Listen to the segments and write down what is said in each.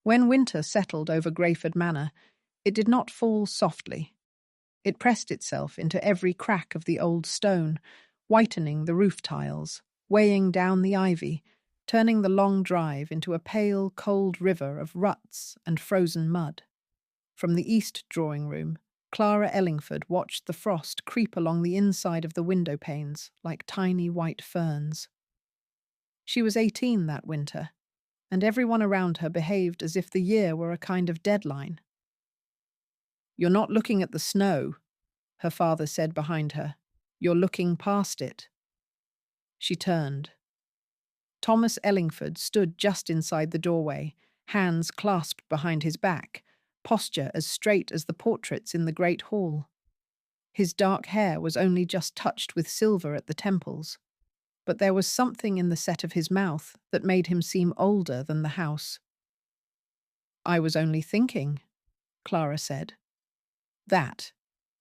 When winter settled over Greyford Manor, it did not fall softly. It pressed itself into every crack of the old stone, whitening the roof tiles, weighing down the ivy, turning the long drive into a pale, cold river of ruts and frozen mud. From the east drawing-room, Clara Ellingford watched the frost creep along the inside of the window panes like tiny white ferns. She was 18 that winter, and everyone around her behaved as if the year were a kind of deadline. "You're not looking at the snow," her father said behind her. "You're looking past it." She turned. Thomas Ellingford stood just inside the doorway, hands clasped behind his back, posture as straight as the portraits in the great hall. His dark hair was only just touched with silver at the temples, but there was something in the set of his mouth that made him seem older than the house. "I was only thinking," Clara said. "That,"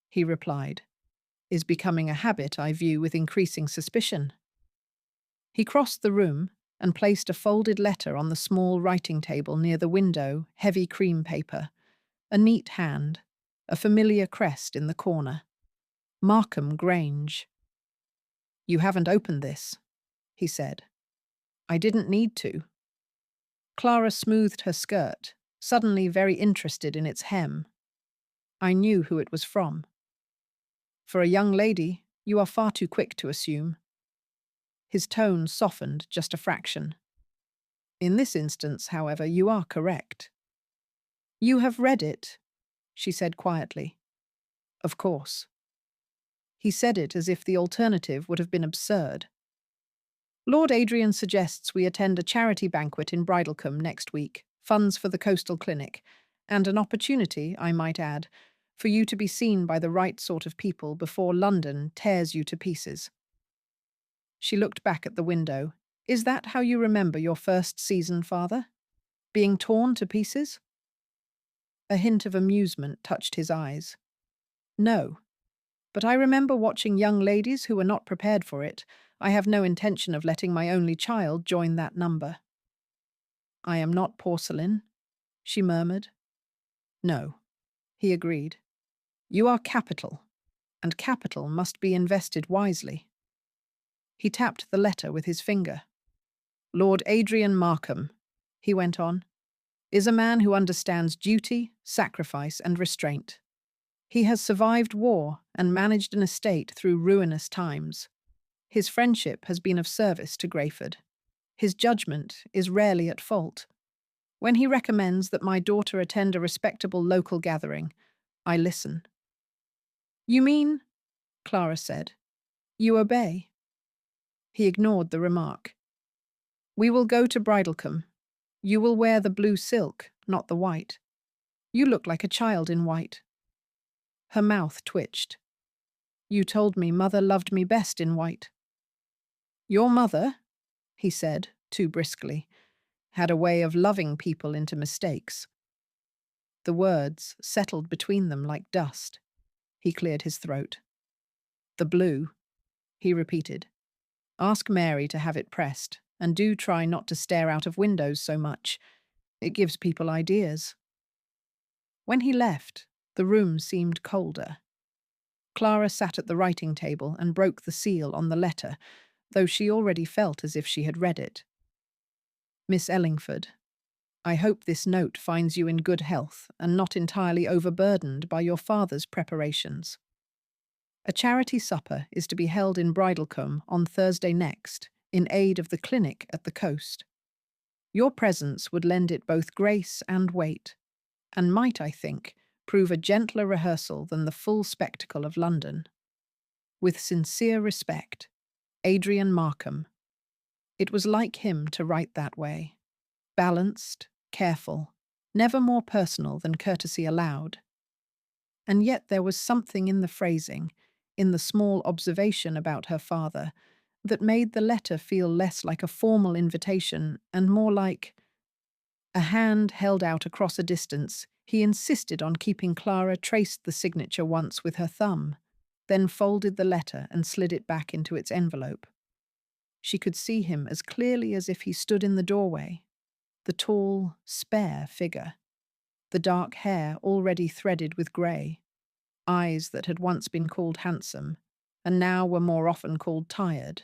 he replied, "is becoming a habit I view with increasing suspicion." He crossed the room and placed a folded letter on the small writing table near the window, heavy cream paper, a neat hand, a familiar crest in the corner. Markham Grange. "You haven't opened this," he said. "I didn't need to." Clara smoothed her skirt, suddenly very interested in its hem. "I knew who it was from." "For a young lady, you are far too quick to assume." His tone softened just a fraction. "In this instance, however, you are correct." "You have read it," she said quietly. "Of course." He said it as if the alternative would have been absurd. "Lord Adrian suggests we attend a charity banquet in Bridlecombe next week, funds for the coastal clinic, and an opportunity, I might add, for you to be seen by the right sort of people before London tears you to pieces." She looked back at the window. "Is that how you remember your first season, father? Being torn to pieces?" A hint of amusement touched his eyes. "No. But I remember watching young ladies who were not prepared for it. I have no intention of letting my only child join that number." "I am not porcelain," she murmured. "No," he agreed. "You are capital, and capital must be invested wisely." He tapped the letter with his finger. "Lord Adrian Markham," he went on, "is a man who understands duty, sacrifice, and restraint. He has survived war and managed an estate through ruinous times. His friendship has been of service to Greyford. His judgment is rarely at fault. When he recommends that my daughter attend a respectable local gathering, I listen." "You mean," Clara said, "you obey?" He ignored the remark. "We will go to Bridlecombe. You will wear the blue silk, not the white. You look like a child in white." Her mouth twitched. "You told me mother loved me best in white." "Your mother," he said, too briskly, "had a way of loving people into mistakes." The words settled between them like dust. He cleared his throat. "The blue," he repeated. "Ask Mary to have it pressed, and do try not to stare out of windows so much. It gives people ideas." When he left, the room seemed colder. Clara sat at the writing table and broke the seal on the letter, though she already felt as if she had read it. "Miss Ellingford, I hope this note finds you in good health and not entirely overburdened by your father's preparations. A charity supper is to be held in Bridlecombe on Thursday next, in aid of the clinic at the coast. Your presence would lend it both grace and weight, and might, I think, prove a gentler rehearsal than the full spectacle of London. With sincere respect, Adrian Markham." It was like him to write that way. Balanced, careful, never more personal than courtesy allowed. And yet there was something in the phrasing, in the small observation about her father, that made the letter feel less like a formal invitation and more like a hand held out across a distance. He insisted on keeping Clara traced the signature once with her thumb, then folded the letter and slid it back into its envelope. She could see him as clearly as if he stood in the doorway. the tall, spare figure, the dark hair already threaded with grey, eyes that had once been called handsome, and now were more often called tired.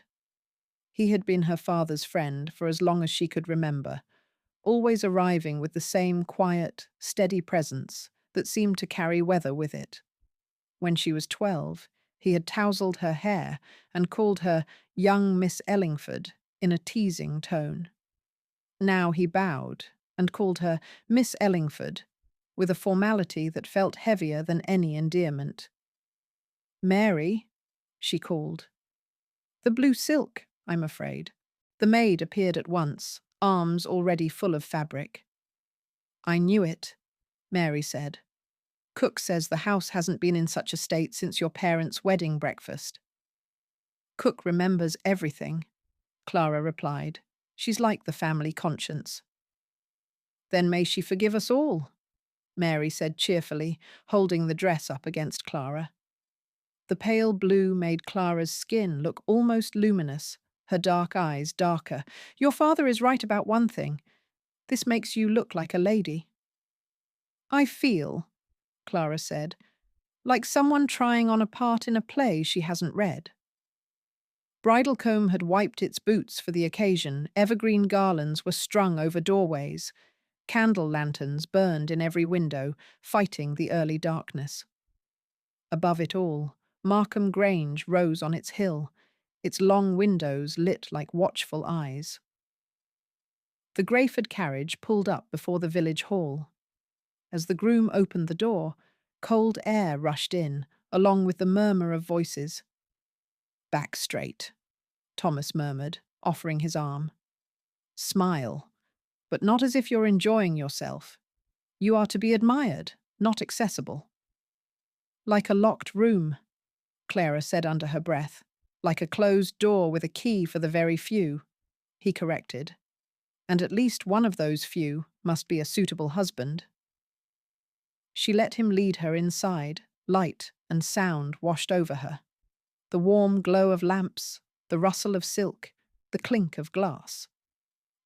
He had been her father's friend for as long as she could remember, always arriving with the same quiet, steady presence that seemed to carry weather with it. When she was 12, he had tousled her hair and called her young Miss Ellingford in a teasing tone. Now he bowed and called her Miss Ellingford, with a formality that felt heavier than any endearment. "Mary," she called. "The blue silk, I'm afraid." The maid appeared at once, arms already full of fabric. "I knew it," Mary said. "Cook says the house hasn't been in such a state since your parents' wedding breakfast." "Cook remembers everything," Clara replied. "She's like the family conscience." "Then may she forgive us all," Mary said cheerfully, holding the dress up against Clara. The pale blue made Clara's skin look almost luminous, her dark eyes darker. "Your father is right about one thing. This makes you look like a lady." "I feel," Clara said, "like someone trying on a part in a play she hasn't read." Bridalcombe had wiped its boots for the occasion. Evergreen garlands were strung over doorways. Candle lanterns burned in every window, fighting the early darkness. Above it all, Markham Grange rose on its hill, its long windows lit like watchful eyes. The Greyford carriage pulled up before the village hall. As the groom opened the door, cold air rushed in, along with the murmur of voices. "Back straight," Thomas murmured, offering his arm. "Smile, but not as if you're enjoying yourself. You are to be admired, not accessible." "Like a locked room," Clara said under her breath. "Like a closed door with a key for the very few," he corrected. "And at least one of those few must be a suitable husband." She let him lead her inside. Light and sound washed over her. The warm glow of lamps, the rustle of silk, the clink of glass.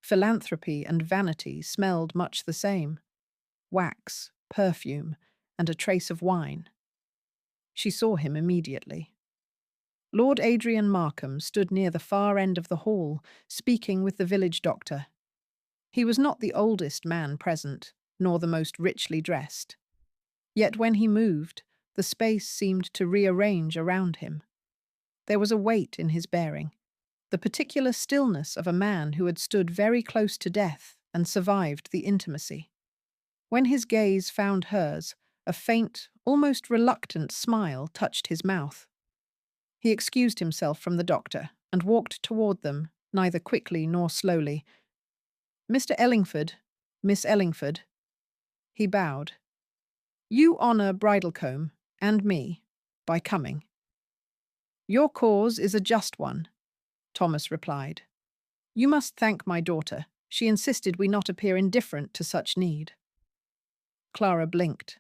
Philanthropy and vanity smelled much the same. Wax, perfume, and a trace of wine. She saw him immediately. Lord Adrian Markham stood near the far end of the hall, speaking with the village doctor. He was not the oldest man present, nor the most richly dressed. Yet when he moved, the space seemed to rearrange around him. There was a weight in his bearing, the particular stillness of a man who had stood very close to death and survived the intimacy. When his gaze found hers, a faint, almost reluctant smile touched his mouth. He excused himself from the doctor and walked toward them, neither quickly nor slowly. "Mr. Ellingford, Miss Ellingford." He bowed. "You honour Bridalcombe, and me, by coming." "Your cause is a just one," Thomas replied. "You must thank my daughter. She insisted we not appear indifferent to such need." Clara blinked.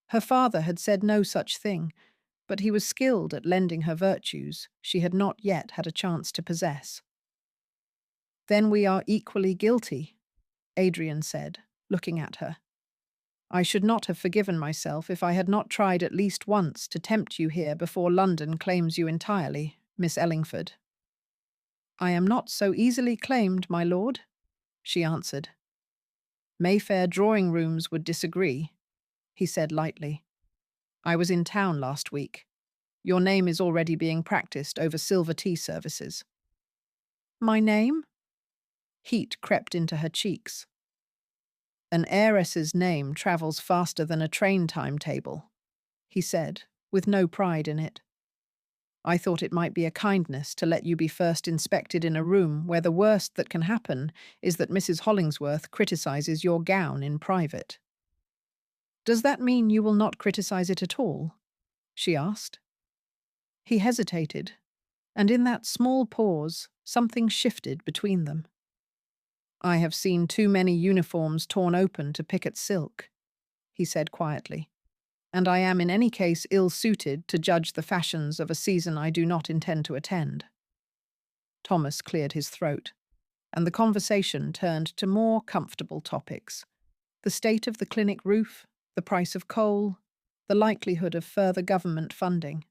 Her father had said no such thing, but he was skilled at lending her virtues she had not yet had a chance to possess. "Then we are equally guilty," Adrian said, looking at her. "I should not have forgiven myself if I had not tried at least once to tempt you here before London claims you entirely, Miss Ellingford." "I am not so easily claimed, my lord," she answered. "Mayfair drawing-rooms would disagree," he said lightly. "I was in town last week. Your name is already being practiced over silver tea services." "My name?" Heat crept into her cheeks. "An heiress's name travels faster than a train timetable," he said, with no pride in it. "I thought it might be a kindness to let you be first inspected in a room where the worst that can happen is that Mrs. Hollingsworth criticizes your gown in private." "Does that mean you will not criticize it at all?" she asked. He hesitated, and in that small pause, something shifted between them. "I have seen too many uniforms torn open to pick at silk," he said quietly, "and I am in any case ill-suited to judge the fashions of a season I do not intend to attend." Thomas cleared his throat. and the conversation turned to more comfortable topics: the state of the clinic roof, the price of coal, the likelihood of further government funding.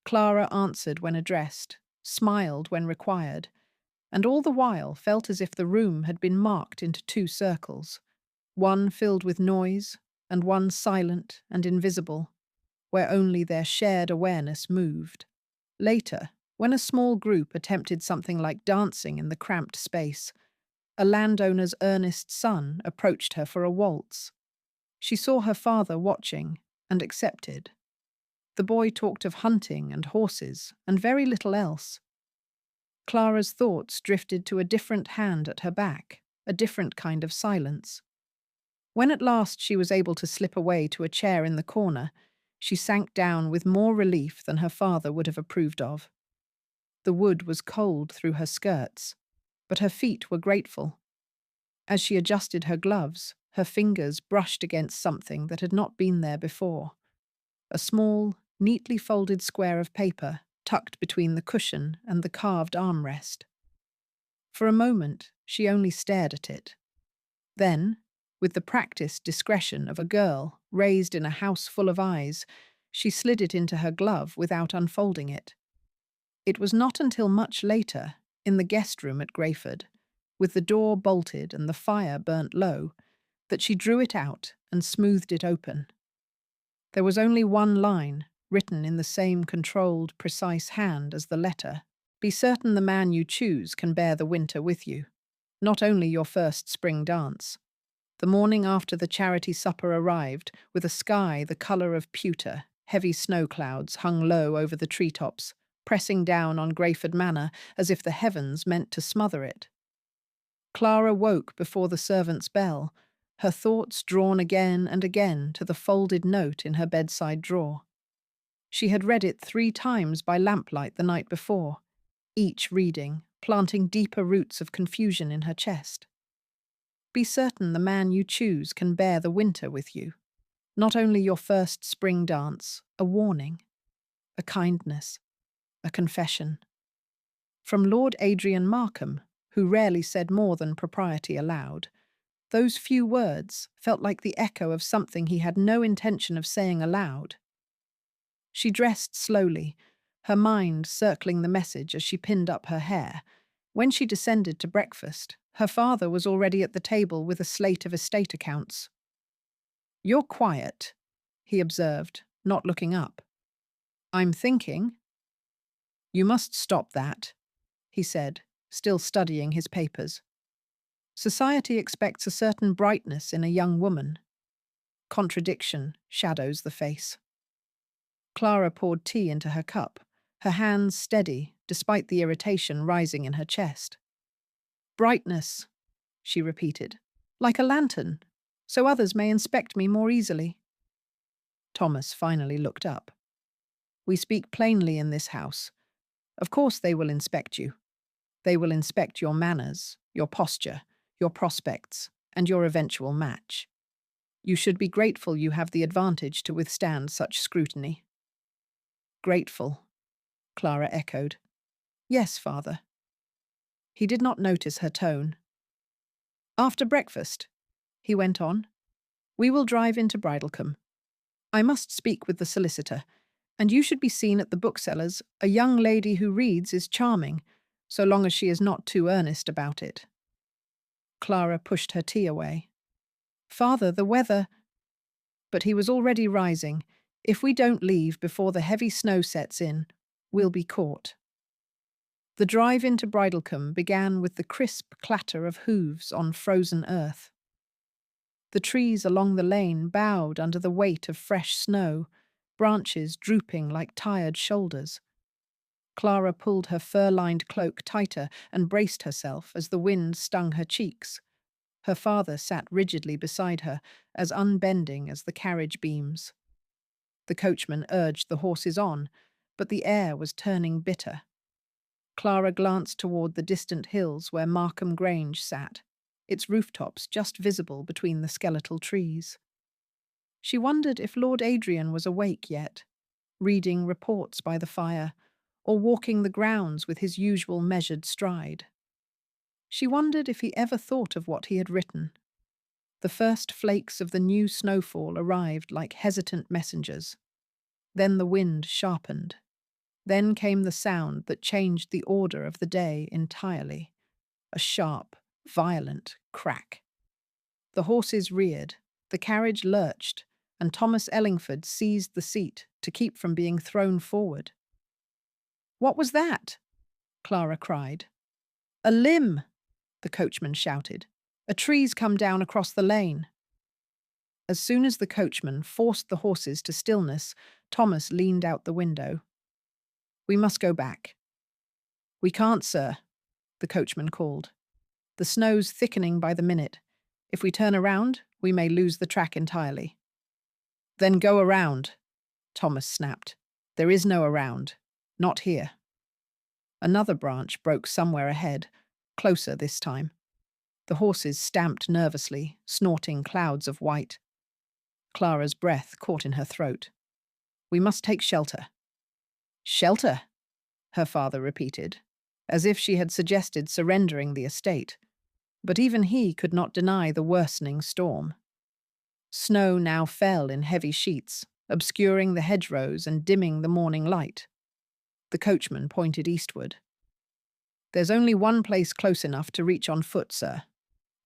Clara answered when addressed, smiled when required, and all the while felt as if the room had been marked into two circles, one filled with noise and one silent and invisible, where only their shared awareness moved. Later, when a small group attempted something like dancing in the cramped space, a landowner's earnest son approached her for a waltz. She saw her father watching and accepted. The boy talked of hunting and horses and very little else. Clara's thoughts drifted to a different hand at her back, a different kind of silence. When at last she was able to slip away to a chair in the corner, she sank down with more relief than her father would have approved of. The wood was cold through her skirts, but her feet were grateful. As she adjusted her gloves, her fingers brushed against something that had not been there before: a small, neatly folded square of paper tucked between the cushion and the carved armrest. For a moment, she only stared at it. Then, with the practiced discretion of a girl raised in a house full of eyes, she slid it into her glove without unfolding it. It was not until much later, in the guest room at Greyford, with the door bolted and the fire burnt low, that she drew it out and smoothed it open. There was only one line, written in the same controlled, precise hand as the letter: "Be certain the man you choose can bear the winter with you, not only your first spring dance." The morning after the charity supper arrived, with a sky the colour of pewter, heavy snow clouds hung low over the treetops, pressing down on Greyford Manor as if the heavens meant to smother it. Clara woke before the servant's bell, her thoughts drawn again and again to the folded note in her bedside drawer. She had read it 3 times by lamplight the night before, each reading planting deeper roots of confusion in her chest. Be certain the man you choose can bear the winter with you, not only your first spring dance, a warning, a kindness, a confession. From Lord Adrian Markham, who rarely said more than propriety aloud, those few words felt like the echo of something he had no intention of saying aloud. She dressed slowly, her mind circling the message as she pinned up her hair. When she descended to breakfast, her father was already at the table with a slate of estate accounts. "You're quiet," he observed, not looking up. "I'm thinking." "You must stop that," he said, still studying his papers. "Society expects a certain brightness in a young woman. Contradiction shadows the face." Clara poured tea into her cup, her hands steady despite the irritation rising in her chest. "Brightness," she repeated, "like a lantern, so others may inspect me more easily." Thomas finally looked up. "We speak plainly in this house. Of course they will inspect you. They will inspect your manners, your posture, your prospects, and your eventual match. You should be grateful you have the advantage to withstand such scrutiny." "Grateful," Clara echoed. "Yes, father." He did not notice her tone. "After breakfast," he went on, "we will drive into Bridlecombe. I must speak with the solicitor, and you should be seen at the bookseller's. A young lady who reads is charming, so long as she is not too earnest about it." Clara pushed her tea away. "Father, the weather—" But he was already rising. "If we don't leave before the heavy snow sets in, we'll be caught." The drive into Bridlecombe began with the crisp clatter of hooves on frozen earth. The trees along the lane bowed under the weight of fresh snow, branches drooping like tired shoulders. Clara pulled her fur-lined cloak tighter and braced herself as the wind stung her cheeks. Her father sat rigidly beside her, as unbending as the carriage beams. The coachman urged the horses on, but the air was turning bitter. Clara glanced toward the distant hills where Markham Grange sat, its rooftops just visible between the skeletal trees. She wondered if Lord Adrian was awake yet, reading reports by the fire, or walking the grounds with his usual measured stride. She wondered if he ever thought of what he had written. The first flakes of the new snowfall arrived like hesitant messengers. Then the wind sharpened. Then came the sound that changed the order of the day entirely. A sharp, violent crack. The horses reared, the carriage lurched, and Thomas Ellingford seized the seat to keep from being thrown forward. "What was that?" Clara cried. "A limb," the coachman shouted. "A tree's come down across the lane." As soon as the coachman forced the horses to stillness, Thomas leaned out the window. "We must go back." "We can't, sir," the coachman called. "The snow's thickening by the minute. If we turn around, we may lose the track entirely." "Then go around," Thomas snapped. "There is no around. Not here." Another branch broke somewhere ahead, closer this time. The horses stamped nervously, snorting clouds of white. Clara's breath caught in her throat. "We must take shelter." "Shelter?" her father repeated, as if she had suggested surrendering the estate. But even he could not deny the worsening storm. Snow now fell in heavy sheets, obscuring the hedgerows and dimming the morning light. The coachman pointed eastward. "There's only one place close enough to reach on foot, sir.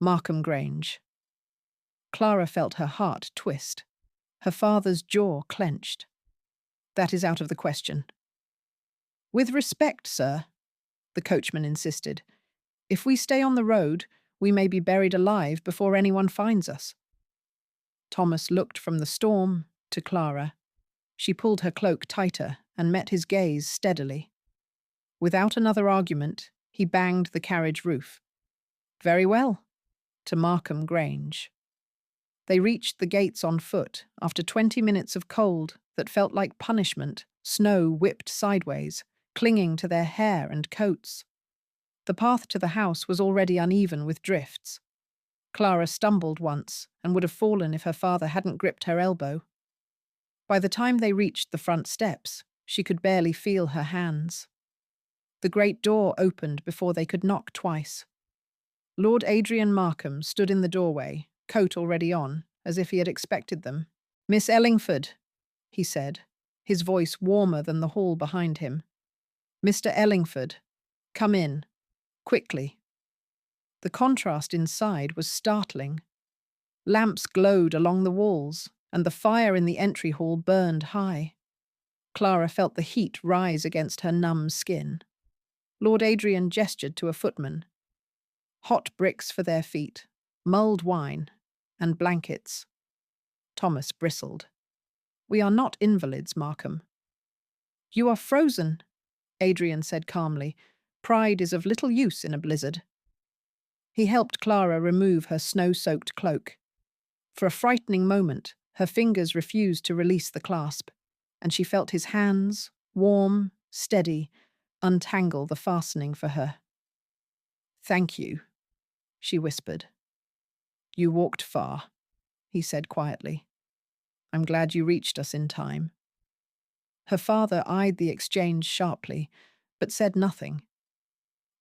Markham Grange." Clara felt her heart twist. Her father's jaw clenched. "That is out of the question." "With respect, sir," the coachman insisted. "If we stay on the road, we may be buried alive before anyone finds us." Thomas looked from the storm to Clara. She pulled her cloak tighter and met his gaze steadily. Without another argument, he banged the carriage roof. "Very well. To Markham Grange." They reached the gates on foot after 20 minutes of cold that felt like punishment, snow whipped sideways, clinging to their hair and coats. The path to the house was already uneven with drifts. Clara stumbled once and would have fallen if her father hadn't gripped her elbow. By the time they reached the front steps, she could barely feel her hands. The great door opened before they could knock twice. Lord Adrian Markham stood in the doorway, coat already on, as if he had expected them. "Miss Ellingford," he said, his voice warmer than the hall behind him. "Mr. Ellingford, come in. Quickly." The contrast inside was startling. Lamps glowed along the walls, and the fire in the entry hall burned high. Clara felt the heat rise against her numb skin. Lord Adrian gestured to a footman. Hot bricks for their feet, mulled wine, and blankets. Thomas bristled. "We are not invalids, Markham." "You are frozen," Adrian said calmly. "Pride is of little use in a blizzard." He helped Clara remove her snow-soaked cloak. For a frightening moment, her fingers refused to release the clasp, and she felt his hands, warm, steady, untangle the fastening for her. "Thank you," she whispered. "You walked far," he said quietly. "I'm glad you reached us in time." Her father eyed the exchange sharply, but said nothing.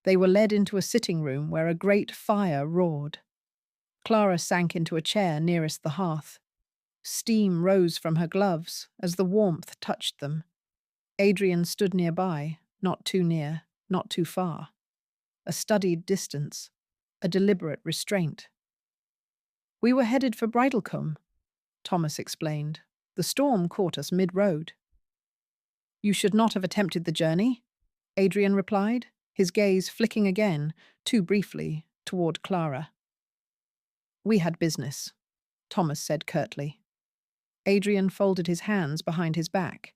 They were led into a sitting room where a great fire roared. Clara sank into a chair nearest the hearth. Steam rose from her gloves as the warmth touched them. Adrian stood nearby, not too near, not too far. A studied distance, a deliberate restraint. "We were headed for Bridlecombe," Thomas explained. "The storm caught us mid-road." "You should not have attempted the journey," Adrian replied, his gaze flicking again, too briefly, toward Clara. "We had business," Thomas said curtly. Adrian folded his hands behind his back.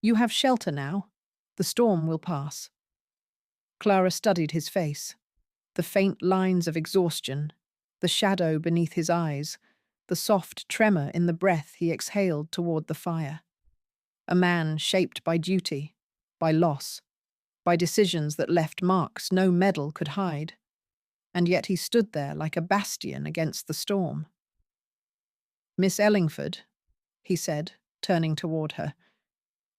"You have shelter now. The storm will pass." Clara studied his face. The faint lines of exhaustion, the shadow beneath his eyes, the soft tremor in the breath he exhaled toward the fire. A man shaped by duty, by loss, by decisions that left marks no medal could hide. And yet he stood there like a bastion against the storm. "Miss Ellingford," he said, turning toward her,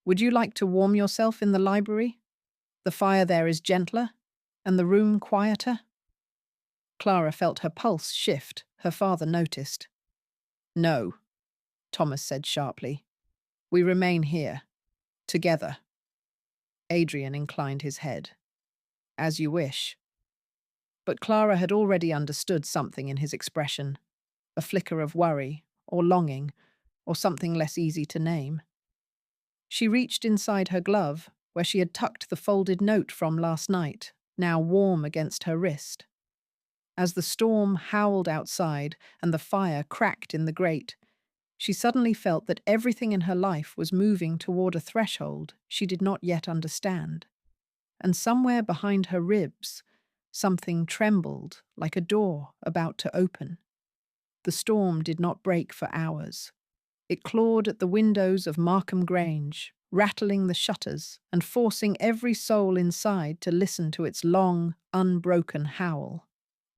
"would you like to warm yourself in the library? The fire there is gentler, and the room quieter." Clara felt her pulse shift. Her father noticed. "No," Thomas said sharply. "We remain here. Together." Adrian inclined his head. "As you wish." But Clara had already understood something in his expression, a flicker of worry, or longing, or something less easy to name. She reached inside her glove, where she had tucked the folded note from last night, now warm against her wrist. As the storm howled outside and the fire cracked in the grate, she suddenly felt that everything in her life was moving toward a threshold she did not yet understand. And somewhere behind her ribs, something trembled like a door about to open. The storm did not break for hours. It clawed at the windows of Markham Grange, rattling the shutters and forcing every soul inside to listen to its long, unbroken howl.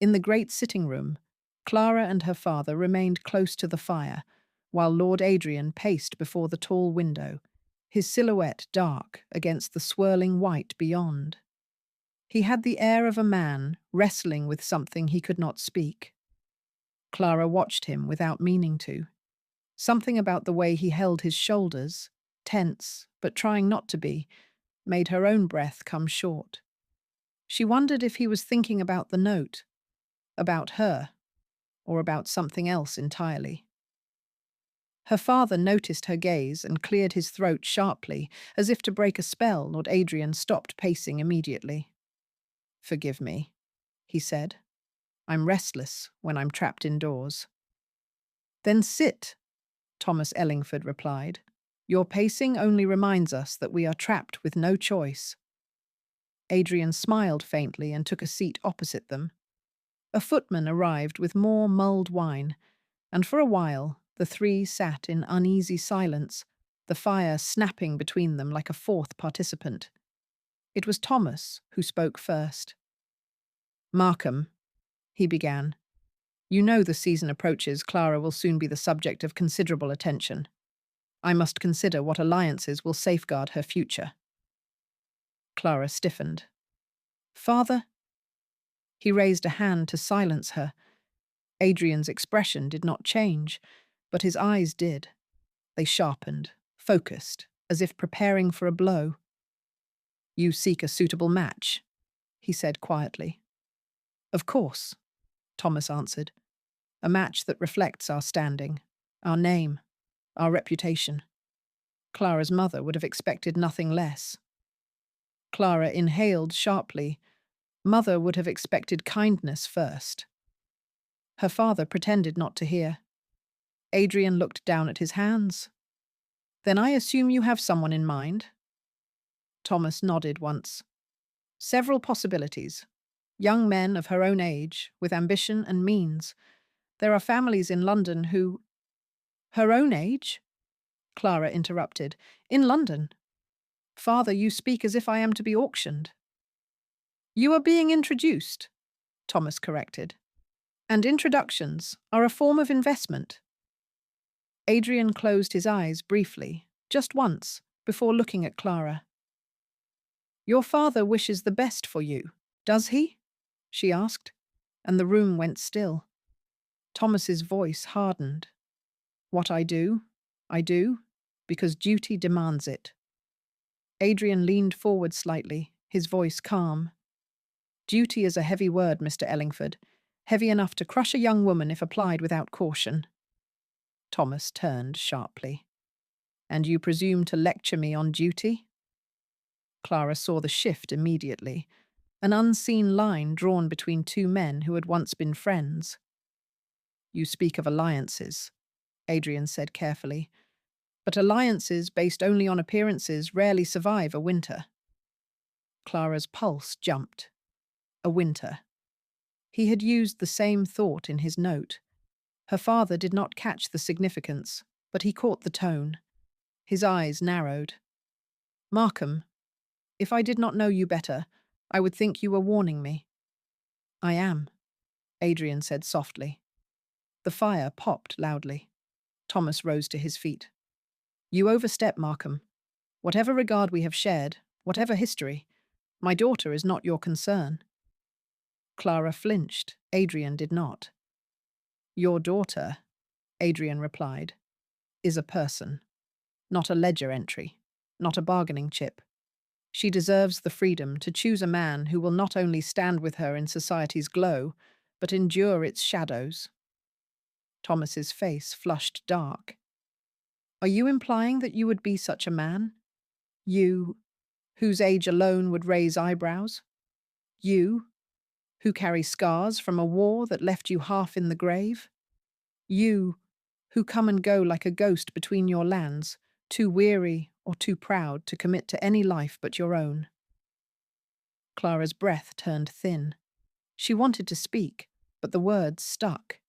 In the great sitting room, Clara and her father remained close to the fire, while Lord Adrian paced before the tall window, his silhouette dark against the swirling white beyond. He had the air of a man wrestling with something he could not speak. Clara watched him without meaning to. Something about the way he held his shoulders, tense but trying not to be, made her own breath come short. She wondered if he was thinking about the note, about her, or about something else entirely. Her father noticed her gaze and cleared his throat sharply, as if to break a spell. Lord Adrian stopped pacing immediately. "Forgive me," he said. "I'm restless when I'm trapped indoors." "Then sit," Thomas Ellingford replied. "Your pacing only reminds us that we are trapped with no choice." Adrian smiled faintly and took a seat opposite them. A footman arrived with more mulled wine, and for a while the three sat in uneasy silence, the fire snapping between them like a fourth participant. It was Thomas who spoke first. "Markham," he began, "you know the season approaches. Clara will soon be the subject of considerable attention. I must consider what alliances will safeguard her future." Clara stiffened. "Father?" He raised a hand to silence her. Adrian's expression did not change, but his eyes did. They sharpened, focused, as if preparing for a blow. "You seek a suitable match," he said quietly. "Of course," Thomas answered. "A match that reflects our standing, our name, our reputation." Clara's mother would have expected nothing less. Clara inhaled sharply. Mother would have expected kindness first. Her father pretended not to hear. Adrian looked down at his hands. "Then I assume you have someone in mind?" Thomas nodded once. "Several possibilities. Young men of her own age, with ambition and means. There are families in London who—" "Her own age?" Clara interrupted. "In London? Father, you speak as if I am to be auctioned." "You are being introduced," Thomas corrected. "And introductions are a form of investment." Adrian closed his eyes briefly, just once, before looking at Clara. "Your father wishes the best for you, does he?" she asked, and the room went still. Thomas's voice hardened. "What I do, because duty demands it." Adrian leaned forward slightly, his voice calm. "Duty is a heavy word, Mr. Ellingford, heavy enough to crush a young woman if applied without caution." Thomas turned sharply. "And you presume to lecture me on duty?" Clara saw the shift immediately, an unseen line drawn between two men who had once been friends. "You speak of alliances," Adrian said carefully, "but alliances based only on appearances rarely survive a winter." Clara's pulse jumped. A winter. He had used the same thought in his note. Her father did not catch the significance, but he caught the tone. His eyes narrowed. "Markham, if I did not know you better, I would think you were warning me." "I am," Adrian said softly. The fire popped loudly. Thomas rose to his feet. "You overstep, Markham. Whatever regard we have shared, whatever history, my daughter is not your concern." Clara flinched. Adrian did not. "Your daughter," Adrian replied, "is a person, not a ledger entry, not a bargaining chip. She deserves the freedom to choose a man who will not only stand with her in society's glow, but endure its shadows." Thomas's face flushed dark. "Are you implying that you would be such a man? You, whose age alone would raise eyebrows? You, who carry scars from a war that left you half in the grave? You, who come and go like a ghost between your lands, too weary or too proud to commit to any life but your own?" Clara's breath turned thin. She wanted to speak, but the words stuck.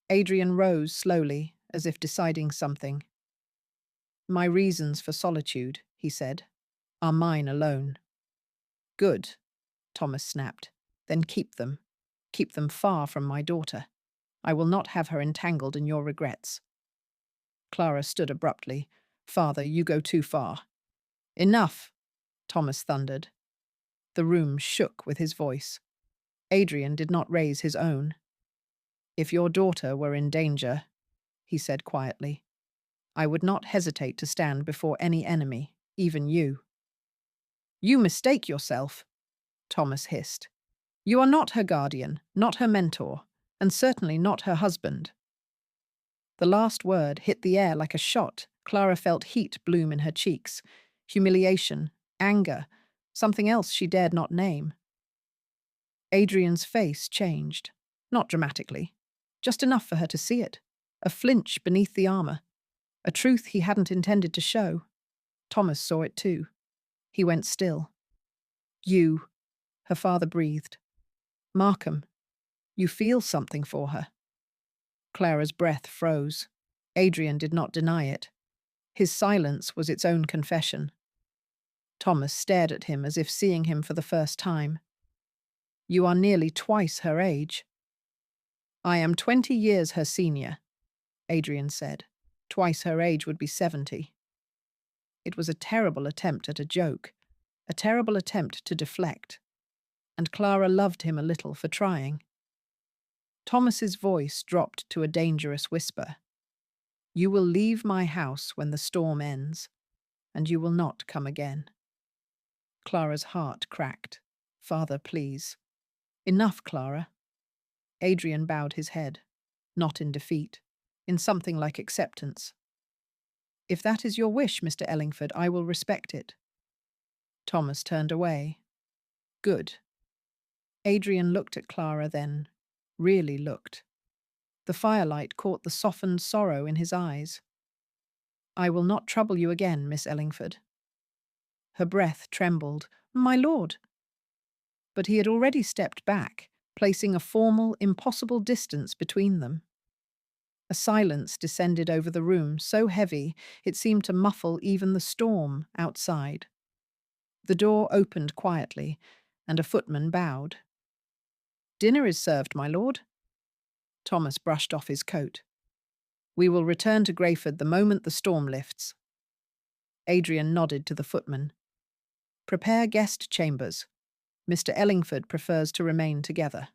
Adrian rose slowly, as if deciding something. "My reasons for solitude," he said, "are mine alone." "Good," Thomas snapped. "Then keep them. Keep them far from my daughter. I will not have her entangled in your regrets." Clara stood abruptly. "Father, you go too far." "Enough," Thomas thundered. The room shook with his voice. Adrian did not raise his own. "If your daughter were in danger," he said quietly, "I would not hesitate to stand before any enemy, even you." "You mistake yourself," Thomas hissed. "You are not her guardian, not her mentor, and certainly not her husband." The last word hit the air like a shot. Clara felt heat bloom in her cheeks, humiliation, anger, something else she dared not name. Adrian's face changed, not dramatically, just enough for her to see it, a flinch beneath the armour, a truth he hadn't intended to show. Thomas saw it too. He went still. "You," her father breathed. "Markham, you feel something for her." Clara's breath froze. Adrian did not deny it. His silence was its own confession. Thomas stared at him as if seeing him for the first time. "You are nearly twice her age." "I am 20 years her senior," Adrian said. "Twice her age would be 70. It was a terrible attempt at a joke, a terrible attempt to deflect, and Clara loved him a little for trying. Thomas's voice dropped to a dangerous whisper. "You will leave my house when the storm ends, and you will not come again." Clara's heart cracked. "Father, please." "Enough, Clara." Adrian bowed his head, not in defeat, in something like acceptance. "If that is your wish, Mr. Ellingford, I will respect it." Thomas turned away. "Good." Adrian looked at Clara then, really looked. The firelight caught the softened sorrow in his eyes. "I will not trouble you again, Miss Ellingford." Her breath trembled. "My lord!" But he had already stepped back, placing a formal, impossible distance between them. A silence descended over the room, so heavy it seemed to muffle even the storm outside. The door opened quietly, and a footman bowed. "Dinner is served, my lord." Thomas brushed off his coat. "We will return to Greyford the moment the storm lifts." Adrian nodded to the footman. "Prepare guest chambers. Mr. Ellingford prefers to remain together."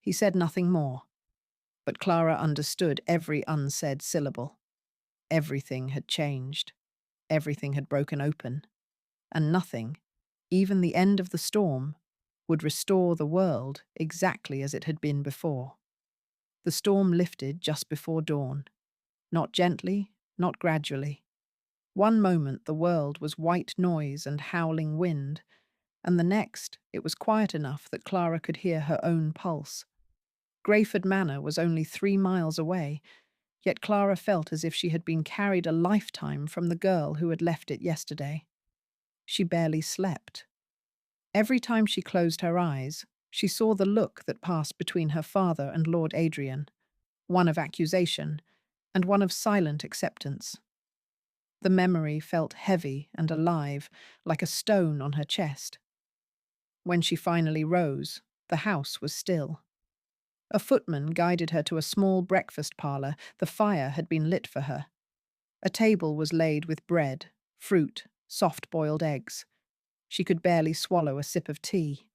He said nothing more, but Clara understood every unsaid syllable. Everything had changed. Everything had broken open. And nothing, even the end of the storm, would restore the world exactly as it had been before. The storm lifted just before dawn. Not gently, not gradually. One moment the world was white noise and howling wind, and the next it was quiet enough that Clara could hear her own pulse. Greyford Manor was only 3 miles away, yet Clara felt as if she had been carried a lifetime from the girl who had left it yesterday. She barely slept. Every time she closed her eyes, she saw the look that passed between her father and Lord Adrian, one of accusation and one of silent acceptance. The memory felt heavy and alive, like a stone on her chest. When she finally rose, the house was still. A footman guided her to a small breakfast parlour. The fire had been lit for her. A table was laid with bread, fruit, soft-boiled eggs. She could barely swallow a sip of tea.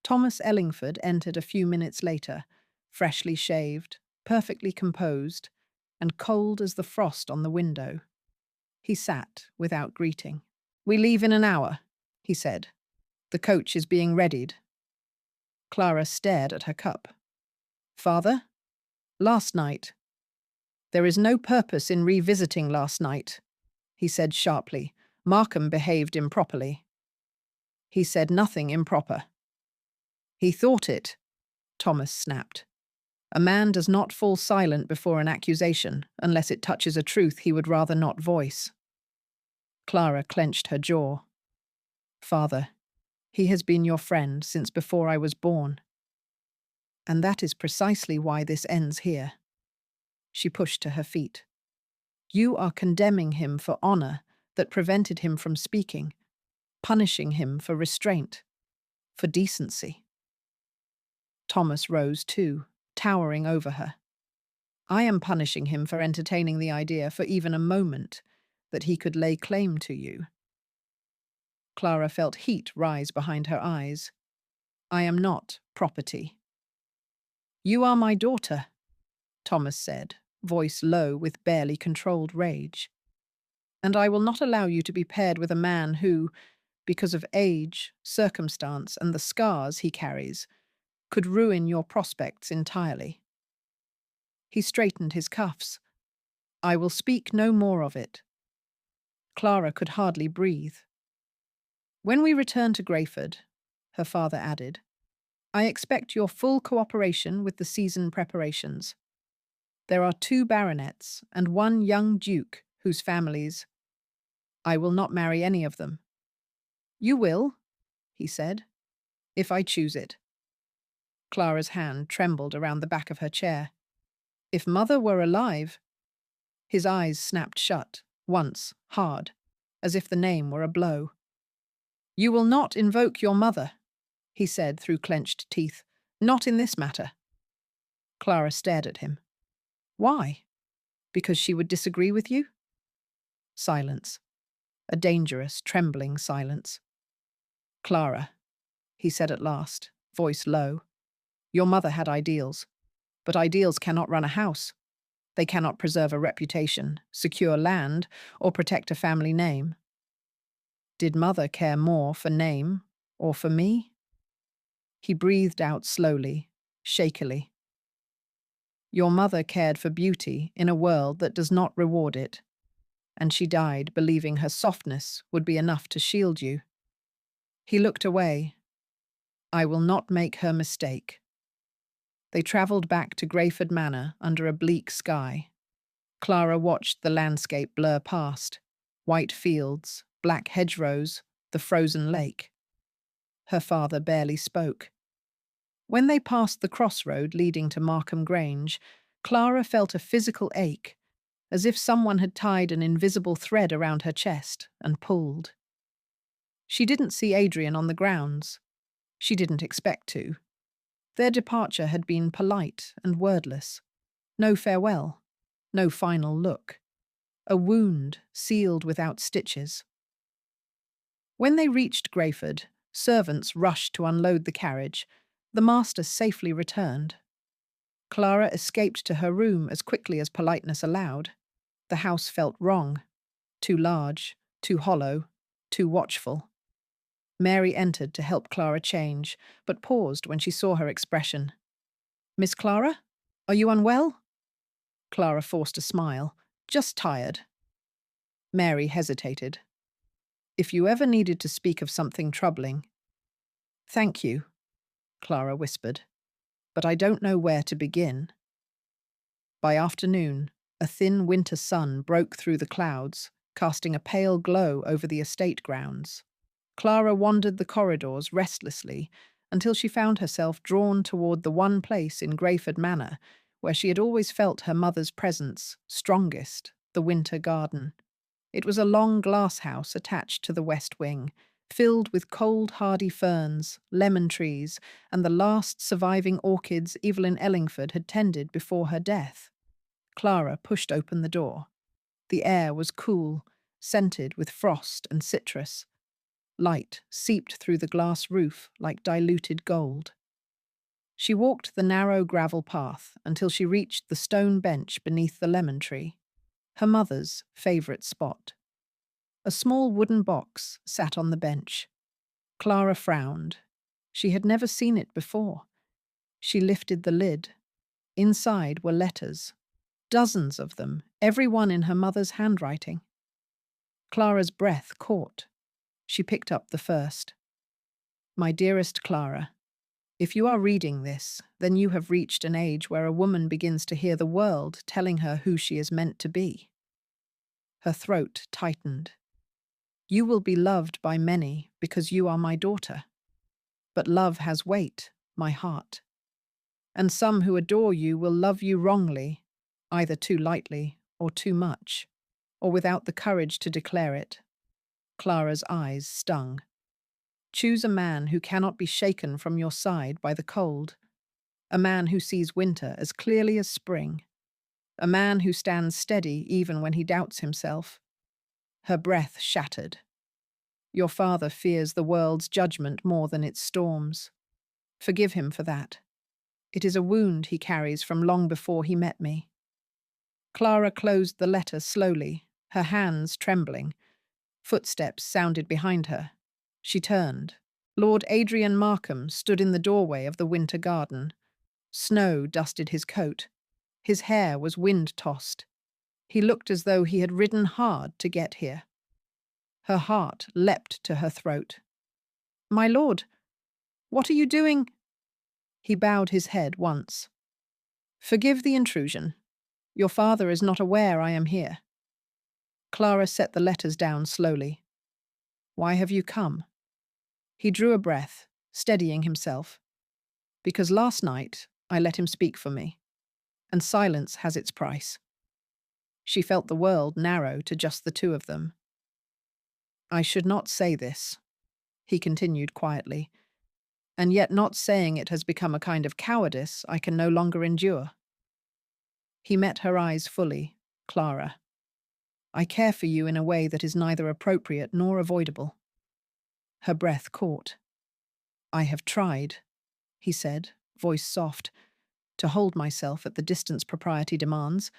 Thomas Ellingford entered a few minutes later, freshly shaved, perfectly composed, and cold as the frost on the window. He sat without greeting. "We leave in an hour," he said. "The coach is being readied." Clara stared at her cup. "Father? Last night." "There is no purpose in revisiting last night," he said sharply. "Markham behaved improperly." "He said nothing improper." "He thought it," Thomas snapped. "A man does not fall silent before an accusation unless it touches a truth he would rather not voice." Clara clenched her jaw. "Father, he has been your friend since before I was born. And that is precisely why this ends here." She pushed to her feet. "You are condemning him for honor that prevented him from speaking, punishing him for restraint, for decency." Thomas rose too, towering over her. "I am punishing him for entertaining the idea for even a moment that he could lay claim to you." Clara felt heat rise behind her eyes. "I am not property." "You are my daughter," Thomas said, voice low with barely controlled rage. "And I will not allow you to be paired with a man who, because of age, circumstance, and the scars he carries, could ruin your prospects entirely." He straightened his cuffs. "I will speak no more of it." Clara could hardly breathe. "When we return to Greyford," her father added, "I expect your full cooperation with the season preparations. There are 2 baronets and 1 young duke whose families— I will not marry any of them." "You will," he said, "if I choose it." Clara's hand trembled around the back of her chair. "If Mother were alive—" His eyes snapped shut, once, hard, as if the name were a blow. "You will not invoke your mother," he said through clenched teeth. "Not in this matter." Clara stared at him. "Why? Because she would disagree with you?" Silence. A dangerous, trembling silence. "Clara," he said at last, voice low, "your mother had ideals. But ideals cannot run a house. They cannot preserve a reputation, secure land, or protect a family name. Did Mother care more for name or for me?" He breathed out slowly, shakily. "Your mother cared for beauty in a world that does not reward it, and she died believing her softness would be enough to shield you." He looked away. "I will not make her mistake." They travelled back to Greyford Manor under a bleak sky. Clara watched the landscape blur past: white fields, black hedgerows, the frozen lake. Her father barely spoke. When they passed the crossroad leading to Markham Grange, Clara felt a physical ache, as if someone had tied an invisible thread around her chest and pulled. She didn't see Adrian on the grounds. She didn't expect to. Their departure had been polite and wordless. No farewell, no final look. A wound sealed without stitches. When they reached Greyford, servants rushed to unload the carriage. The master safely returned. Clara escaped to her room as quickly as politeness allowed. The house felt wrong. Too large, too hollow, too watchful. Mary entered to help Clara change, but paused when she saw her expression. "Miss Clara? Are you unwell?" Clara forced a smile. "Just tired." Mary hesitated. "If you ever needed to speak of something troubling—" "Thank you," Clara whispered, "but I don't know where to begin." By afternoon, a thin winter sun broke through the clouds, casting a pale glow over the estate grounds. Clara wandered the corridors restlessly until she found herself drawn toward the one place in Greyford Manor where she had always felt her mother's presence strongest, the winter garden. It was a long glass house attached to the west wing, filled with cold hardy ferns, lemon trees, and the last surviving orchids Evelyn Ellingford had tended before her death. Clara pushed open the door. The air was cool, scented with frost and citrus. Light seeped through the glass roof like diluted gold. She walked the narrow gravel path until she reached the stone bench beneath the lemon tree, her mother's favourite spot. A small wooden box sat on the bench. Clara frowned. She had never seen it before. She lifted the lid. Inside were letters, dozens of them, every one in her mother's handwriting. Clara's breath caught. She picked up the first. My dearest Clara, if you are reading this, then you have reached an age where a woman begins to hear the world telling her who she is meant to be. Her throat tightened. You will be loved by many because you are my daughter. But love has weight, my heart. And some who adore you will love you wrongly, either too lightly or too much, or without the courage to declare it. Clara's eyes stung. Choose a man who cannot be shaken from your side by the cold, a man who sees winter as clearly as spring, a man who stands steady even when he doubts himself. Her breath shattered. Your father fears the world's judgment more than its storms. Forgive him for that. It is a wound he carries from long before he met me. Clara closed the letter slowly, her hands trembling. Footsteps sounded behind her. She turned. Lord Adrian Markham stood in the doorway of the winter garden. Snow dusted his coat. His hair was wind-tossed. He looked as though he had ridden hard to get here. Her heart leapt to her throat. My lord, what are you doing? He bowed his head once. Forgive the intrusion. Your father is not aware I am here. Clara set the letters down slowly. Why have you come? He drew a breath, steadying himself. Because last night I let him speak for me, and silence has its price. She felt the world narrow to just the two of them. I should not say this, he continued quietly, and yet not saying it has become a kind of cowardice I can no longer endure. He met her eyes fully. Clara, I care for you in a way that is neither appropriate nor avoidable. Her breath caught. I have tried, he said, voice soft, to hold myself at the distance propriety demands,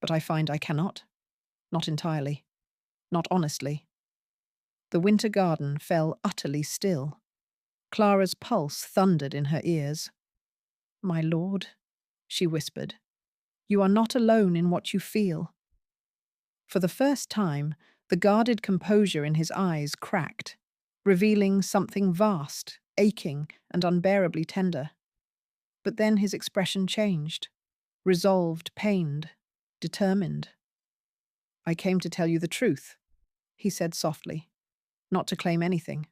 but I find I cannot. Not entirely. Not honestly. The winter garden fell utterly still. Clara's pulse thundered in her ears. My lord, she whispered, you are not alone in what you feel. For the first time, the guarded composure in his eyes cracked, revealing something vast, aching, and unbearably tender. But then his expression changed, resolved, pained, determined. I came to tell you the truth, he said softly, not to claim anything,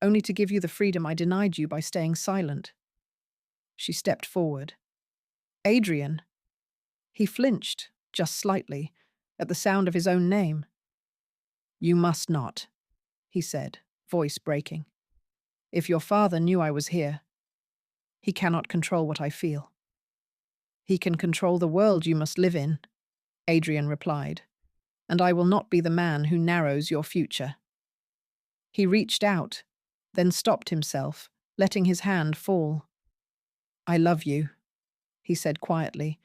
only to give you the freedom I denied you by staying silent. She stepped forward. Adrian! He flinched, just slightly, at the sound of his own name. You must not, he said, voice breaking. If your father knew I was here, he cannot control what I feel. He can control the world you must live in, Adrian replied, and I will not be the man who narrows your future. He reached out, then stopped himself, letting his hand fall. I love you, he said quietly,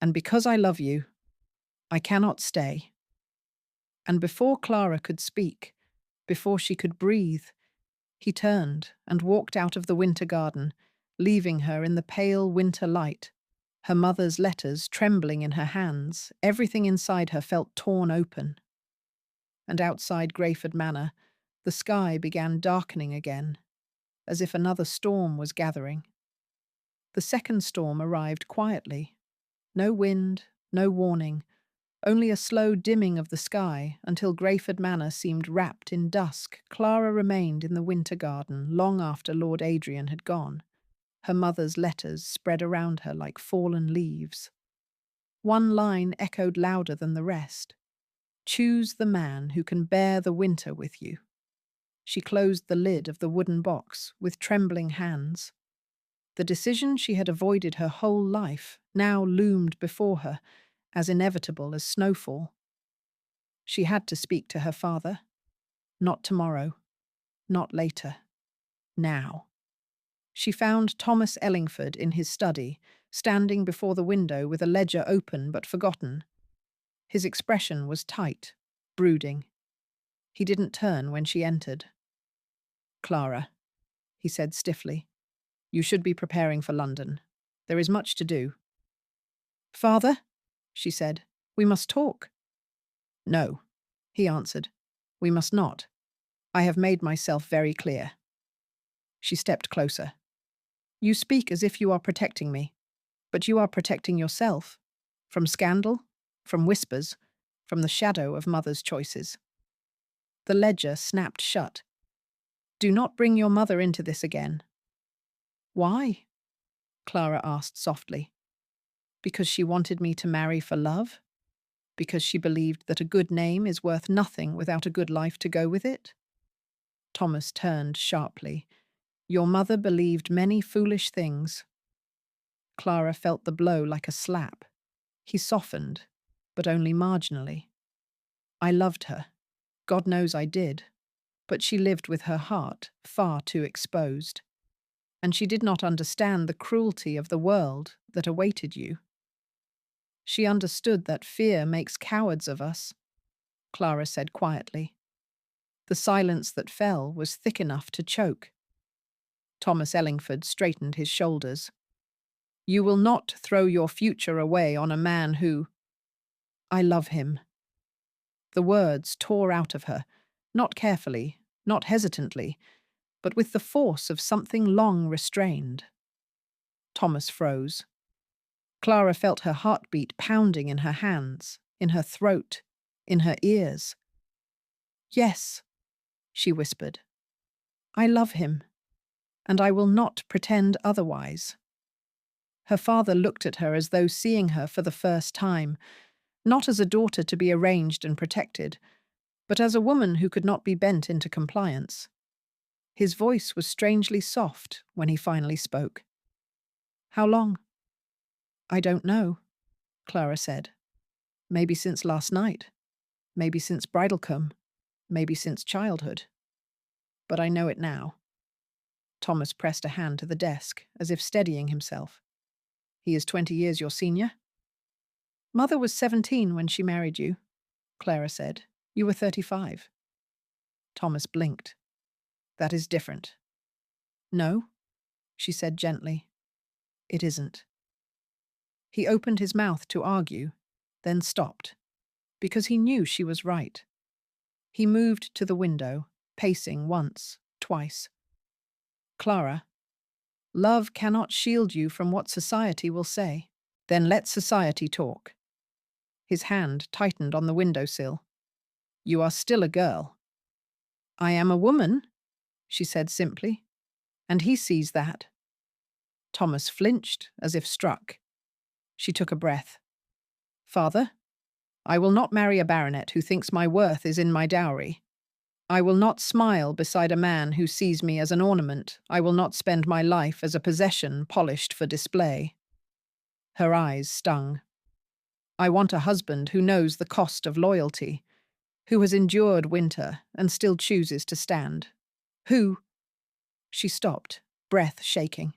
and because I love you, I cannot stay. And before Clara could speak, before she could breathe, he turned and walked out of the winter garden, leaving her in the pale winter light, her mother's letters trembling in her hands. Everything inside her felt torn open. And outside Greyford Manor, the sky began darkening again, as if another storm was gathering. The second storm arrived quietly. No wind, no warning, only a slow dimming of the sky until Greyford Manor seemed wrapped in dusk. Clara remained in the winter garden long after Lord Adrian had gone. Her mother's letters spread around her like fallen leaves. One line echoed louder than the rest. Choose the man who can bear the winter with you. She closed the lid of the wooden box with trembling hands. The decision she had avoided her whole life now loomed before her, as inevitable as snowfall. She had to speak to her father. Not tomorrow. Not later. Now. She found Thomas Ellingford in his study, standing before the window with a ledger open but forgotten. His expression was tight, brooding. He didn't turn when she entered. "Clara," he said stiffly, "you should be preparing for London. There is much to do." "Father," she said, "we must talk." "No," he answered, "we must not. I have made myself very clear." She stepped closer. "You speak as if you are protecting me, but you are protecting yourself. From scandal, from whispers, from the shadow of mother's choices." The ledger snapped shut. "Do not bring your mother into this again." "Why?" Clara asked softly. "Because she wanted me to marry for love? Because she believed that a good name is worth nothing without a good life to go with it?" Thomas turned sharply. "Your mother believed many foolish things." Clara felt the blow like a slap. He softened, but only marginally. "I loved her. God knows I did. But she lived with her heart far too exposed. And she did not understand the cruelty of the world that awaited you." "She understood that fear makes cowards of us," Clara said quietly. The silence that fell was thick enough to choke. Thomas Ellingford straightened his shoulders. "You will not throw your future away on a man who—" "I love him." The words tore out of her, not carefully, not hesitantly, but with the force of something long restrained. Thomas froze. Clara felt her heartbeat pounding in her hands, in her throat, in her ears. "Yes," she whispered. "I love him, and I will not pretend otherwise." Her father looked at her as though seeing her for the first time, not as a daughter to be arranged and protected, but as a woman who could not be bent into compliance. His voice was strangely soft when he finally spoke. "How long?" "I don't know," Clara said. "Maybe since last night. Maybe since Bridalcombe. Maybe since childhood. But I know it now." Thomas pressed a hand to the desk, as if steadying himself. "He is 20 years your senior?" "Mother was 17 when she married you," Clara said. "You were 35. Thomas blinked. "That is different." "No," she said gently. "It isn't." He opened his mouth to argue, then stopped, because he knew she was right. He moved to the window, pacing once, twice. "Clara, love cannot shield you from what society will say. Then let society talk." His hand tightened on the windowsill. "You are still a girl." "I am a woman," she said simply, "and he sees that." Thomas flinched, as if struck. She took a breath. "Father, I will not marry a baronet who thinks my worth is in my dowry. I will not smile beside a man who sees me as an ornament. I will not spend my life as a possession polished for display." Her eyes stung. "I want a husband who knows the cost of loyalty, who has endured winter and still chooses to stand. Who—" She stopped, breath shaking.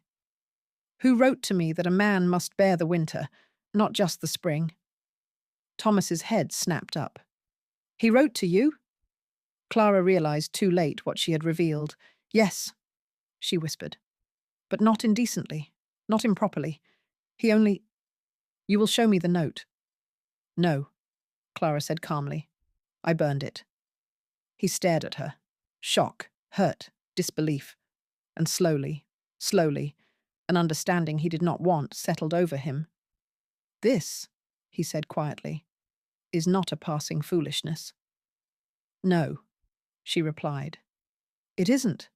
"Who wrote to me that a man must bear the winter, not just the spring." Thomas's head snapped up. "He wrote to you?" Clara realized too late what she had revealed. "Yes," she whispered. "But not indecently, not improperly. He only—" "You will show me the note." "No," Clara said calmly. "I burned it." He stared at her. Shock, hurt, disbelief. And slowly, an understanding he did not want settled over him. "This," he said quietly, "is not a passing foolishness." "No," she replied. "It isn't."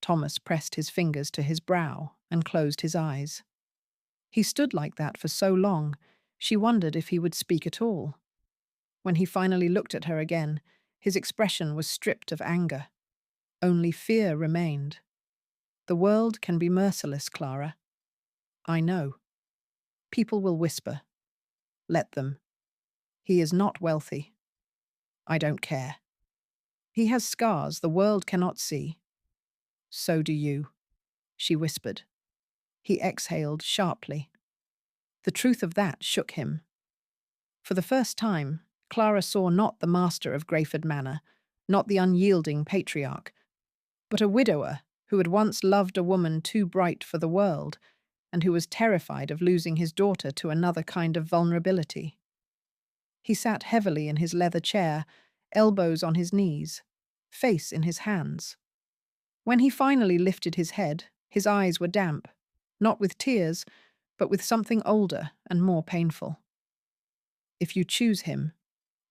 Thomas pressed his fingers to his brow and closed his eyes. He stood like that for so long, she wondered if he would speak at all. When he finally looked at her again, his expression was stripped of anger. Only fear remained. "The world can be merciless, Clara. I know. People will whisper. Let them. He is not wealthy. I don't care." He has scars the world cannot see. So do you, she whispered. He exhaled sharply. The truth of that shook him. For the first time, Clara saw not the master of Greyford Manor, not the unyielding patriarch, but a widower who had once loved a woman too bright for the world, and who was terrified of losing his daughter to another kind of vulnerability. He sat heavily in his leather chair, elbows on his knees, face in his hands. When he finally lifted his head, his eyes were damp, not with tears, but with something older and more painful. If you choose him,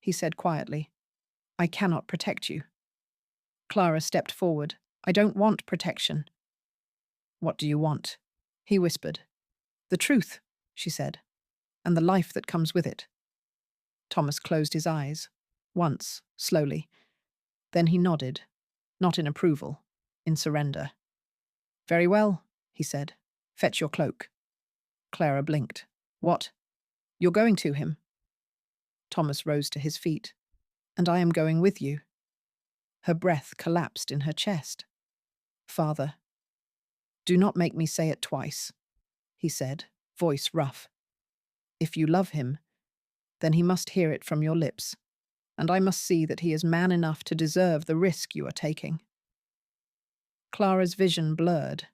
he said quietly, I cannot protect you. Clara stepped forward. I don't want protection. What do you want? He whispered. The truth, she said, and the life that comes with it. Thomas closed his eyes, once, slowly. Then he nodded, not in approval, in surrender. Very well, he said. Fetch your cloak. Clara blinked. What? You're going to him? Thomas rose to his feet. And I am going with you. Her breath collapsed in her chest. Father. Do not make me say it twice, he said, voice rough. If you love him, then he must hear it from your lips, and I must see that he is man enough to deserve the risk you are taking. Clara's vision blurred.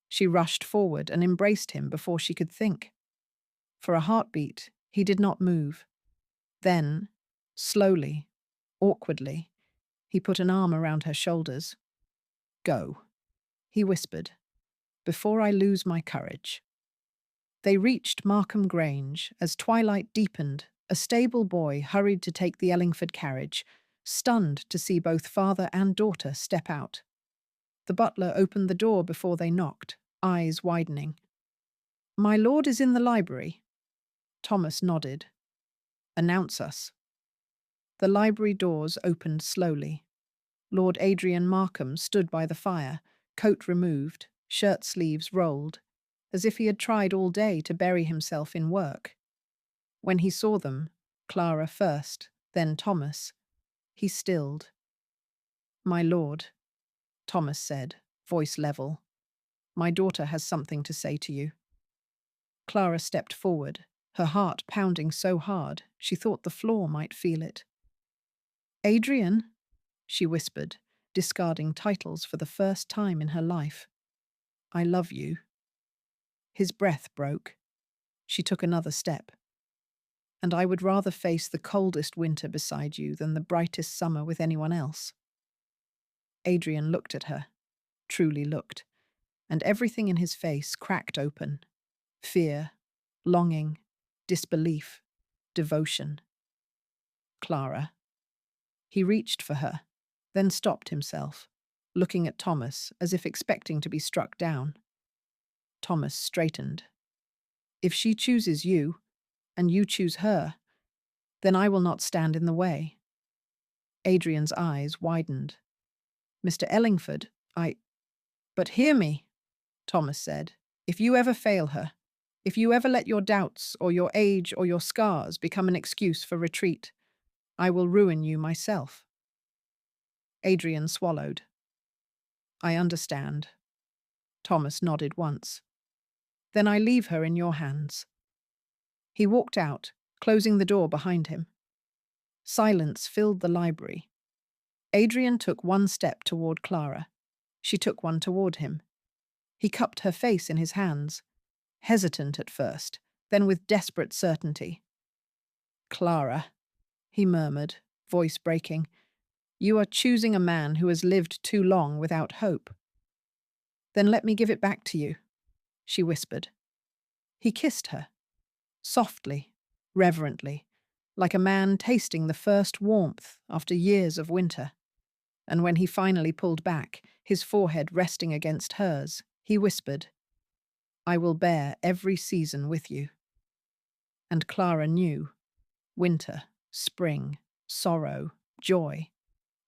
She rushed forward and embraced him before she could think. For a heartbeat, he did not move. Then, slowly, awkwardly, he put an arm around her shoulders. Go, he whispered, before I lose my courage. They reached Markham Grange. As twilight deepened, a stable boy hurried to take the Ellingford carriage, stunned to see both father and daughter step out. The butler opened the door before they knocked, eyes widening. My lord is in the library. Thomas nodded. Announce us. The library doors opened slowly. Lord Adrian Markham stood by the fire, coat removed, shirt sleeves rolled, as if he had tried all day to bury himself in work. When he saw them, Clara first, then Thomas, he stilled. My lord, Thomas said, voice level, my daughter has something to say to you. Clara stepped forward, her heart pounding so hard she thought the floor might feel it. Adrian, she whispered, discarding titles for the first time in her life. I love you. His breath broke. She took another step. And I would rather face the coldest winter beside you than the brightest summer with anyone else. Adrian looked at her, truly looked, and everything in his face cracked open. Fear, longing, disbelief, devotion. Clara. He reached for her, then stopped himself, looking at Thomas as if expecting to be struck down. Thomas straightened. If she chooses you, and you choose her, then I will not stand in the way. Adrian's eyes widened. Mr. Ellingford, But hear me, Thomas said. If you ever fail her, if you ever let your doubts or your age or your scars become an excuse for retreat, I will ruin you myself. Adrian swallowed. I understand. Thomas nodded once. Then I leave her in your hands. He walked out, closing the door behind him. Silence filled the library. Adrian took one step toward Clara. She took one toward him. He cupped her face in his hands, hesitant at first, then with desperate certainty. Clara, he murmured, voice breaking, you are choosing a man who has lived too long without hope. Then let me give it back to you, she whispered. He kissed her, softly, reverently, like a man tasting the first warmth after years of winter. And when he finally pulled back, his forehead resting against hers, he whispered, I will bear every season with you. And Clara knew, winter, spring, sorrow, joy,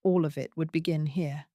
all of it would begin here.